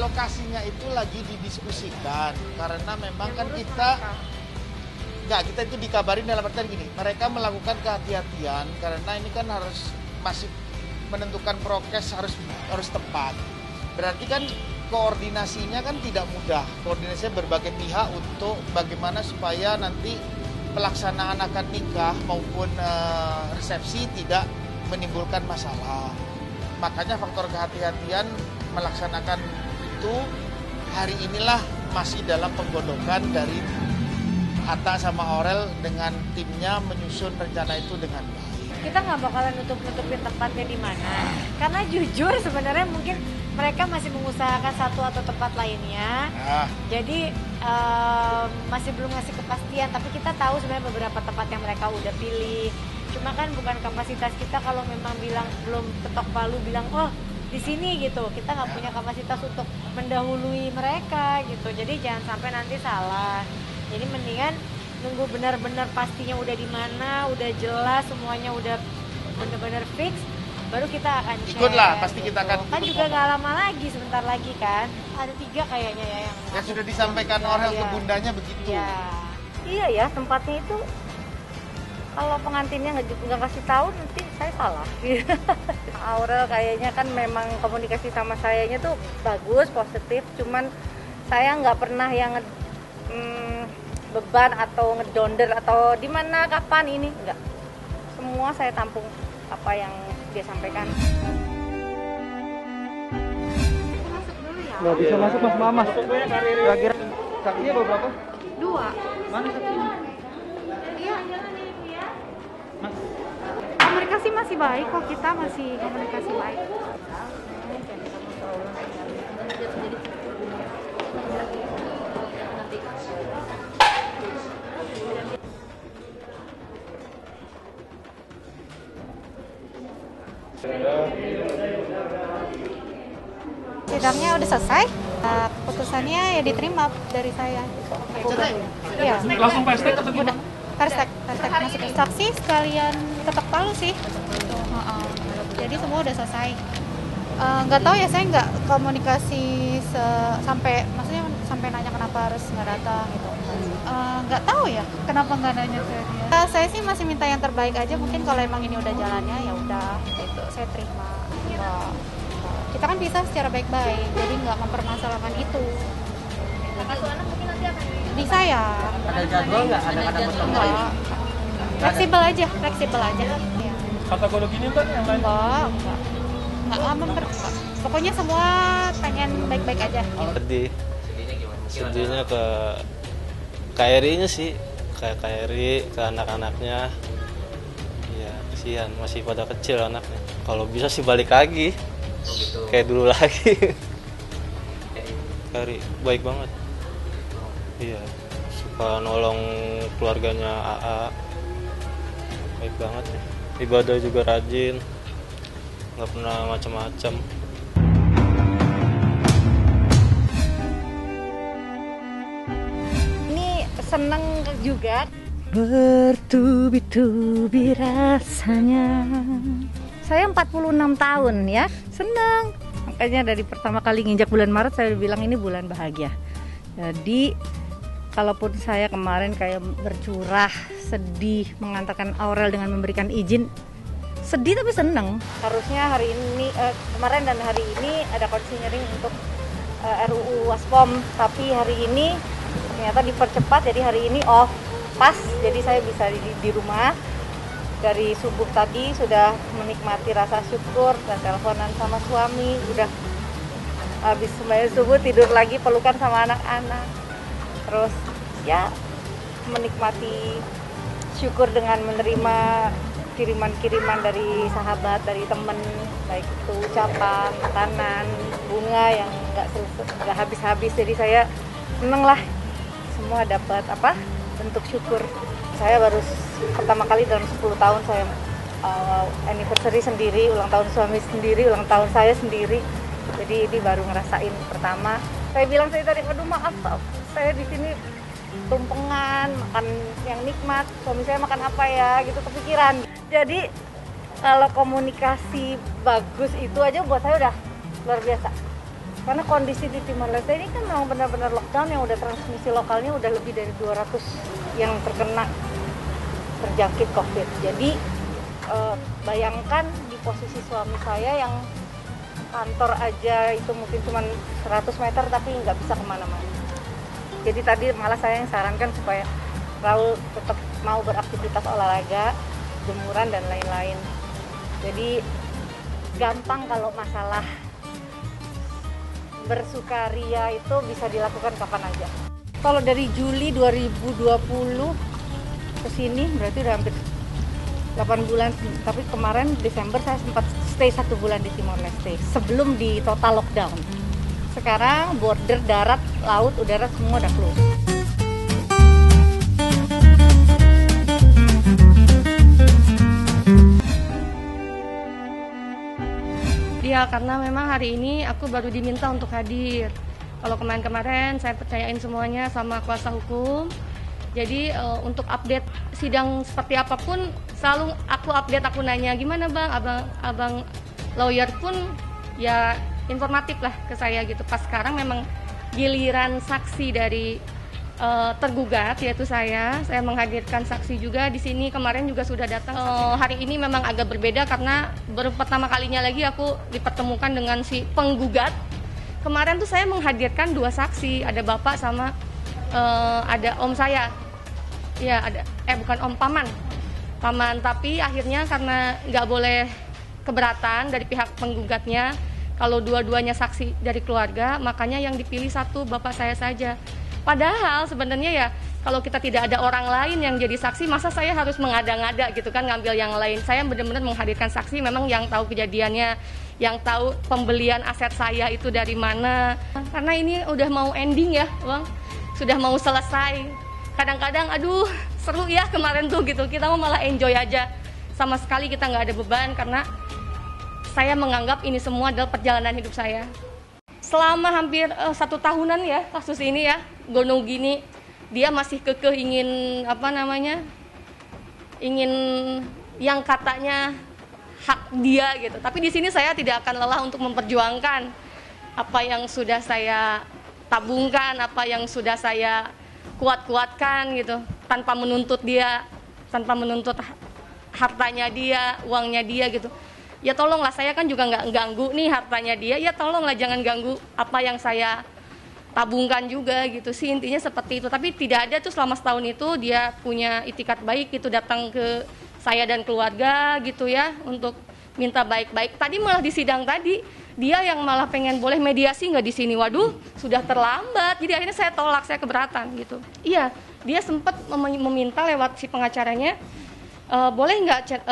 lokasinya itu lagi didiskusikan karena memang kan kita itu dikabarin dalam artian gini, mereka melakukan kehati-hatian karena ini kan masih menentukan prokes harus tepat. Berarti kan koordinasinya kan tidak mudah. Koordinasinya berbagai pihak untuk bagaimana supaya nanti pelaksanaan akad nikah maupun resepsi tidak menimbulkan masalah. Makanya faktor kehati-hatian melaksanakan itu hari inilah masih dalam penggodokan dari Atta sama Aurel dengan timnya menyusun rencana itu dengan baik. Kita nggak bakalan nutupin tempatnya di mana, karena jujur sebenarnya mungkin mereka masih mengusahakan satu atau tempat lainnya. Jadi masih belum ngasih kepastian, tapi kita tahu sebenarnya beberapa tempat yang mereka udah pilih. Cuma kan bukan kapasitas kita kalau memang bilang belum ketok palu bilang oh di sini gitu, kita nggak punya kapasitas untuk mendahului mereka gitu. Jadi jangan sampai nanti salah. Jadi mendingan nunggu benar-benar pastinya udah di mana, udah jelas semuanya udah benar-benar fix, baru kita akan share. Ikutlah, pasti kita akan kan juga nggak lama lagi, sebentar lagi kan. Ada 3 kayaknya ya yang sudah disampaikan Aurel ke bundanya begitu. Iya ya, tempatnya itu kalau pengantinnya nggak kasih tahu nanti saya salah. Aurel kayaknya kan memang komunikasi sama sayanya tuh bagus, positif, cuman saya nggak pernah yang beban atau ngedonder atau di mana kapan ini enggak. Semua saya tampung apa yang dia sampaikan. Masuk dulu ya. Nggak bisa masuk Mas Mamas. Kira-kira saksinya berapa? 2. Mana saksinya? Iya. Mas. Komunikasi masih baik kok, kita masih komunikasi baik. Sidangnya udah selesai, keputusannya ya diterima dari saya. Iya. Langsung pestek atau gimana? Pestek masuk saksi sekalian ketok palu sih. Jadi semua udah selesai. Nggak tahu ya, saya nggak komunikasi maksudnya sampai nanya kenapa harus nggak datang gitu. Nggak tahu ya kenapa nggak nanya ke dia. Saya sih masih minta yang terbaik aja, mungkin kalau emang ini udah jalannya ya udah gitu, saya terima. Kita kan bisa secara baik-baik, jadi nggak mempermasalahkan itu. Anak mungkin nanti akan Bisa ya. Ada jadwal nggak? Ada bertemu? Fleksibel aja. Ya. Kategorinya Mbak yang lain? Enggak, pokoknya semua pengen baik-baik aja. Sedihnya ke KRI-nya sih, kayak KRI, ke anak-anaknya. Iya, kasihan, masih pada kecil anaknya. Kalau bisa sih balik lagi, kayak dulu lagi. KRI baik banget. Iya, suka nolong keluarganya AA, baik banget. Ibadah juga rajin, nggak pernah macam-macam. ini seneng juga. Bertubi-tubi rasanya. Saya 46 tahun ya, senang. Makanya dari pertama kali nginjak bulan Maret saya bilang ini bulan bahagia. Jadi kalaupun saya kemarin kayak bercurah, sedih mengantarkan Aurel dengan memberikan izin, sedih tapi seneng. Harusnya hari ini, kemarin dan hari ini ada konseling untuk RUU Waspom, tapi hari ini ternyata dipercepat, jadi hari ini off, pas, jadi saya bisa di rumah. Dari subuh tadi sudah menikmati rasa syukur dan teleponan sama suami, udah habis sembahyang subuh tidur lagi pelukan sama anak-anak. Terus ya menikmati syukur dengan menerima kiriman-kiriman dari sahabat, dari teman, baik itu ucapan, makanan, bunga yang nggak habis-habis. Jadi saya seneng lah, semua dapat bentuk syukur. Saya baru pertama kali dalam 10 tahun saya anniversary sendiri, ulang tahun suami sendiri, ulang tahun saya sendiri. Jadi ini baru ngerasain pertama. Saya bilang saya tadi, aduh maaf, saya di sini tumpengan, makan yang nikmat, suami saya makan apa ya, gitu kepikiran. Jadi kalau komunikasi bagus itu aja buat saya udah luar biasa. Karena kondisi di Timor Leste ini kan memang benar-benar lockdown yang udah transmisi lokalnya udah lebih dari 200 yang terjangkit COVID. Jadi bayangkan di posisi suami saya yang kantor aja itu mungkin cuma 100 meter tapi nggak bisa kemana-mana. Jadi tadi malah saya yang sarankan supaya Raul tetap mau beraktivitas olahraga, jemuran dan lain-lain. Jadi gampang kalau masalah bersukaria itu bisa dilakukan kapan aja. Kalau dari Juli 2020 ke sini berarti udah hampir 8 bulan, tapi kemarin Desember saya sempat stay 1 bulan di Timor Leste sebelum di total lockdown. Sekarang border darat, laut, udara semua udah close. Ya, karena memang hari ini aku baru diminta untuk hadir. Kalau kemarin-kemarin saya percayain semuanya sama kuasa hukum. Jadi untuk update sidang seperti apapun selalu aku update, aku nanya gimana bang, abang lawyer pun ya informatif lah ke saya gitu. Pas sekarang memang giliran saksi dari tergugat yaitu saya menghadirkan saksi juga di sini. Kemarin juga sudah datang. Hari ini memang agak berbeda karena baru pertama kalinya lagi aku dipertemukan dengan si penggugat. Kemarin tuh saya menghadirkan 2 saksi, ada bapak sama ada om saya. Ya ada, bukan om, paman. Tapi akhirnya karena nggak boleh keberatan dari pihak penggugatnya, kalau dua-duanya saksi dari keluarga, makanya yang dipilih 1 bapak saya saja. Padahal sebenarnya ya kalau kita tidak ada orang lain yang jadi saksi, masa saya harus mengada-ngada gitu kan ngambil yang lain. Saya benar-benar menghadirkan saksi memang yang tahu kejadiannya, yang tahu pembelian aset saya itu dari mana. Karena ini udah mau ending ya bang, sudah mau selesai. Kadang-kadang aduh seru ya kemarin tuh gitu, kita mau malah enjoy aja. Sama sekali kita nggak ada beban karena saya menganggap ini semua adalah perjalanan hidup saya. Selama hampir 1 tahunan ya kasus ini ya, Gonong gini, dia masih kekeh ingin ingin yang katanya hak dia gitu. Tapi di sini saya tidak akan lelah untuk memperjuangkan apa yang sudah saya tabungkan, apa yang sudah saya kuat-kuatkan gitu, tanpa menuntut dia, tanpa menuntut hartanya dia, uangnya dia gitu. Ya tolonglah, saya kan juga nggak ganggu nih hartanya dia, ya tolonglah jangan ganggu apa yang saya tabungkan juga gitu sih, intinya seperti itu. Tapi tidak ada tuh selama setahun itu dia punya itikat baik itu datang ke saya dan keluarga gitu ya untuk minta baik-baik. Tadi malah di sidang tadi dia yang malah pengen boleh mediasi nggak di sini. Waduh, sudah terlambat. Jadi akhirnya saya tolak, saya keberatan gitu. Iya, dia sempat meminta lewat si pengacaranya, boleh nggak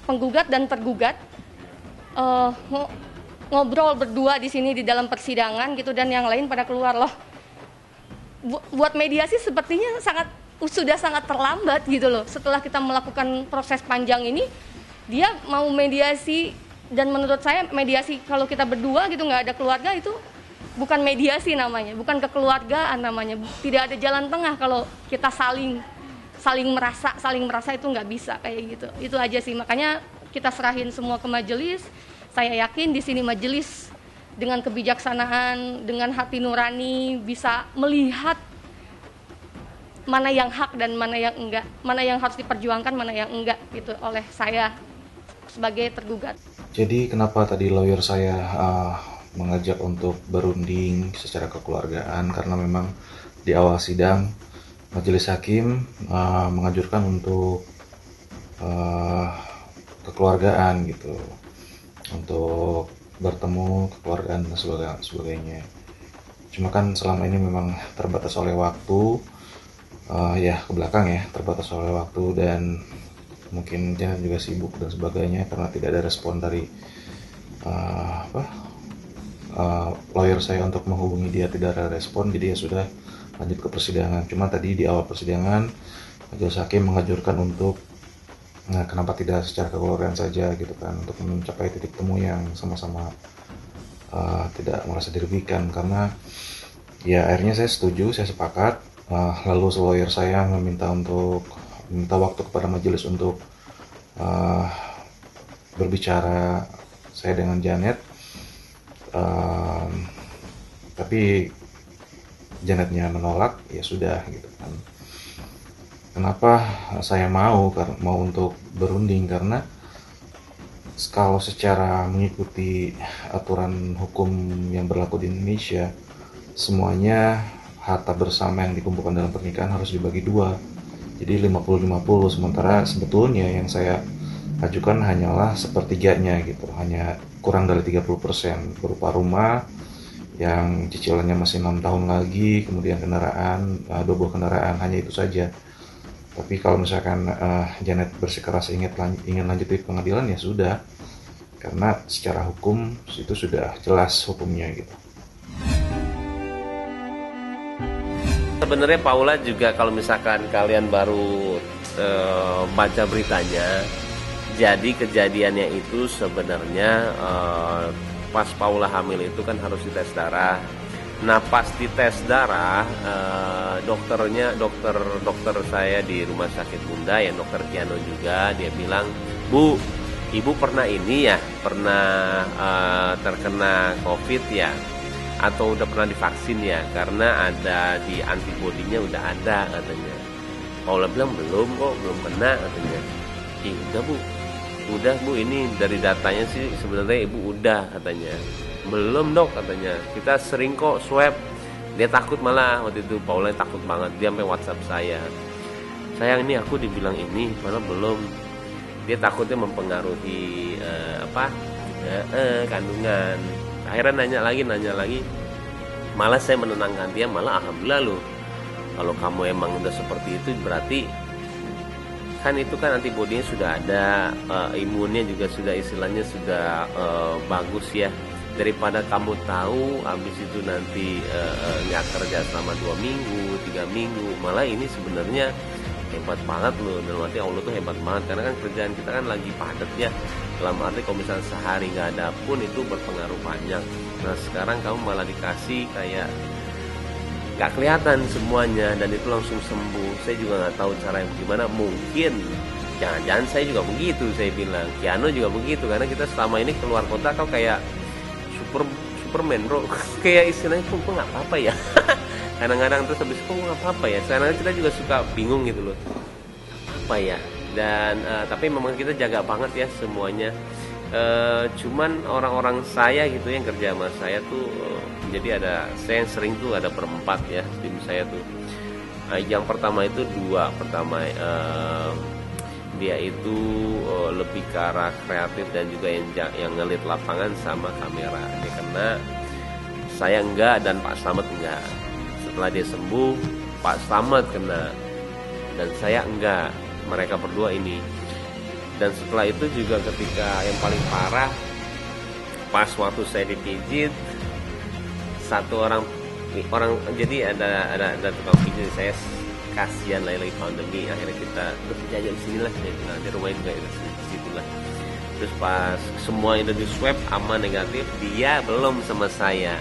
penggugat dan tergugat ngobrol berdua di sini di dalam persidangan gitu, dan yang lain pada keluar. Loh, buat mediasi sepertinya sudah sangat terlambat gitu loh. Setelah kita melakukan proses panjang ini, dia mau mediasi, dan menurut saya mediasi kalau kita berdua gitu nggak ada keluarga itu bukan mediasi namanya, bukan kekeluargaan namanya. Tidak ada jalan tengah kalau kita saling merasa itu nggak bisa kayak gitu. Itu aja sih, makanya kita serahin semua ke majelis. Saya yakin di sini majelis dengan kebijaksanaan, dengan hati nurani bisa melihat mana yang hak dan mana yang enggak, mana yang harus diperjuangkan, mana yang enggak gitu oleh saya sebagai tergugat. Jadi kenapa tadi lawyer saya mengajak untuk berunding secara kekeluargaan, karena memang di awal sidang majelis hakim menganjurkan untuk kekeluargaan gitu, untuk bertemu kekeluargaan dan sebagainya. Cuma kan selama ini memang terbatas oleh waktu, ke belakang ya, terbatas oleh waktu, dan mungkin dia juga sibuk dan sebagainya karena tidak ada respon dari lawyer saya untuk menghubungi dia, tidak ada respon, jadi ya sudah lanjut ke persidangan. Cuma tadi di awal persidangan majelis hakim menganjurkan untuk kenapa tidak secara kekeluargaan saja gitu kan, untuk mencapai titik temu yang sama-sama tidak merasa dirugikan. Karena ya akhirnya saya setuju, saya sepakat. Lalu lawyer saya minta waktu kepada majelis untuk berbicara saya dengan Janet. tapi Janetnya menolak, ya sudah gitu kan. Kenapa saya mau untuk berunding? Karena kalau secara mengikuti aturan hukum yang berlaku di Indonesia, semuanya harta bersama yang dikumpulkan dalam pernikahan harus dibagi dua. Jadi 50-50, sementara sebetulnya yang saya ajukan hanyalah sepertiganya gitu, hanya kurang dari 30% berupa rumah yang cicilannya masih 6 tahun lagi, kemudian kendaraan, 2 buah kendaraan, hanya itu saja. Tapi kalau misalkan Janet bersikeras ingin lanjut di pengadilan, ya sudah, karena secara hukum itu sudah jelas hukumnya gitu. Sebenarnya Paula juga kalau misalkan kalian baru baca beritanya, jadi kejadiannya itu sebenarnya pas Paula hamil itu kan harus dites darah. Nah pas dites darah, dokter saya di rumah sakit Bunda ya, dokter Kiano juga, dia bilang, Bu, ibu pernah ini ya, pernah terkena COVID ya, atau udah pernah divaksin ya, karena ada di antibodinya udah ada katanya. Paula bilang belum kok, belum kena katanya. Udah Bu, udah Bu, ini dari datanya sih sebenarnya ibu udah katanya. Belum dok katanya, kita sering kok swab. Dia takut malah waktu itu, Paula takut banget, dia sampai WhatsApp saya, sayang ini aku dibilang ini malah belum. Dia takutnya mempengaruhi kandungan. Akhirnya nanya lagi, malah saya menenangkan dia, malah alhamdulillah loh, kalau kamu emang udah seperti itu berarti kan itu kan antibodinya sudah ada, imunnya juga sudah istilahnya sudah bagus ya. Daripada kamu tahu habis itu nanti nggak kerja selama 2 minggu, 3 minggu, malah ini sebenarnya hebat banget loh. Dalam arti Allah tuh hebat banget, karena kan kerjaan kita kan lagi padat ya. Dalam arti kalau misalnya sehari nggak ada pun itu berpengaruh banyak. Nah sekarang kamu malah dikasih kayak nggak kelihatan semuanya dan itu langsung sembuh. Saya juga nggak tahu cara yang gimana, mungkin jangan-jangan saya juga begitu, saya bilang Kiano juga begitu, karena kita selama ini keluar kota kau kayak Superman bro, kayak istilahnya kok nggak apa-apa ya. Kadang-kadang terus habis kok nggak apa-apa ya, sekarang kita juga suka bingung gitu loh, apa ya. Dan tapi memang kita jaga banget ya semuanya. Cuman orang-orang saya gitu yang kerja sama saya tuh, jadi saya yang sering tuh ada berempat ya tim saya tuh. Yang pertama itu pertama dia itu lebih ke arah kreatif dan juga yang ngelit lapangan sama kamera. Dia kena, saya enggak, dan Pak Slamet enggak. Setelah dia sembuh, Pak Slamet kena dan saya enggak. Mereka berdua ini. Dan setelah itu juga ketika yang paling parah, pas waktu saya dipijit, satu orang jadi ada tukang pijit, saya kasihan lagi pandemi, akhirnya kita terus jajan di sini lah, di rumah juga di situ lah. Terus pas semua itu di swab aman negatif, dia belum sama saya,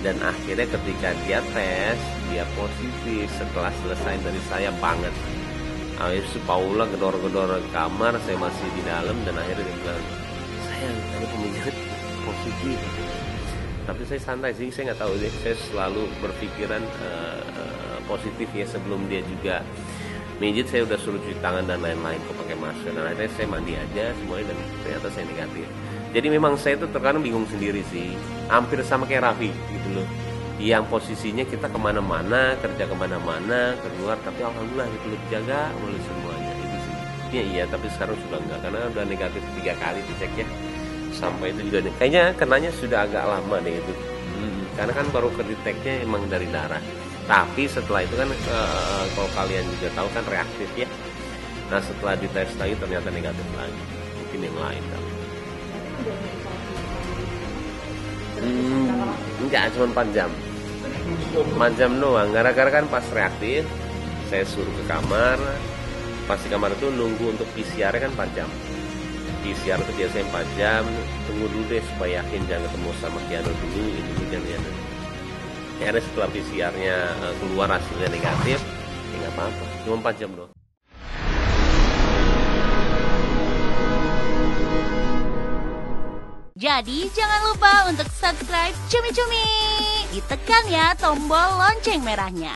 dan akhirnya ketika dia tes dia positif setelah selesai dari saya banget. Habis itu Paula gedor-gedor kamar, saya masih di dalam, dan akhirnya dia bilang, sayang ada pemijat positif. Tapi saya santai sih, saya nggak tahu deh, saya selalu berpikiran positif ya. Sebelum dia juga mijit saya udah suruh cuci tangan dan lain-lain, kok pakai masker, dan akhirnya saya mandi aja semuanya dan ternyata saya negatif. Jadi memang saya tuh terkadang bingung sendiri sih, hampir sama kayak Raffi gitu loh, yang posisinya kita kemana-mana, kerja kemana-mana, keluar, tapi alhamdulillah itu dijaga oleh semuanya itu sih. Iya tapi sekarang sudah enggak, karena udah negatif 3 kali dicek ya, sampai itu juga kayaknya kenanya sudah agak lama deh itu. Karena kan baru kedeteknya emang dari darah. Tapi setelah itu kan kalau kalian juga tahu kan reaktif ya. Nah setelah dites lagi ternyata negatif lagi. Mungkin yang lain kali. Enggak, cuma 4 jam. 4 jam doang. Gara-gara kan pas reaktif, saya suruh ke kamar. Pas di kamar itu nunggu untuk PCR kan 4 jam. PCR itu biasanya 4 jam. Tunggu dulu deh supaya yakin, jangan ketemu sama Kiano dulu. Itu jangan. Akhirnya setelah PCR-nya keluar hasilnya negatif, ya nggak apa-apa, cuma 4 jam doang. Jadi jangan lupa untuk subscribe Cumi Cumi. Ditekan ya tombol lonceng merahnya.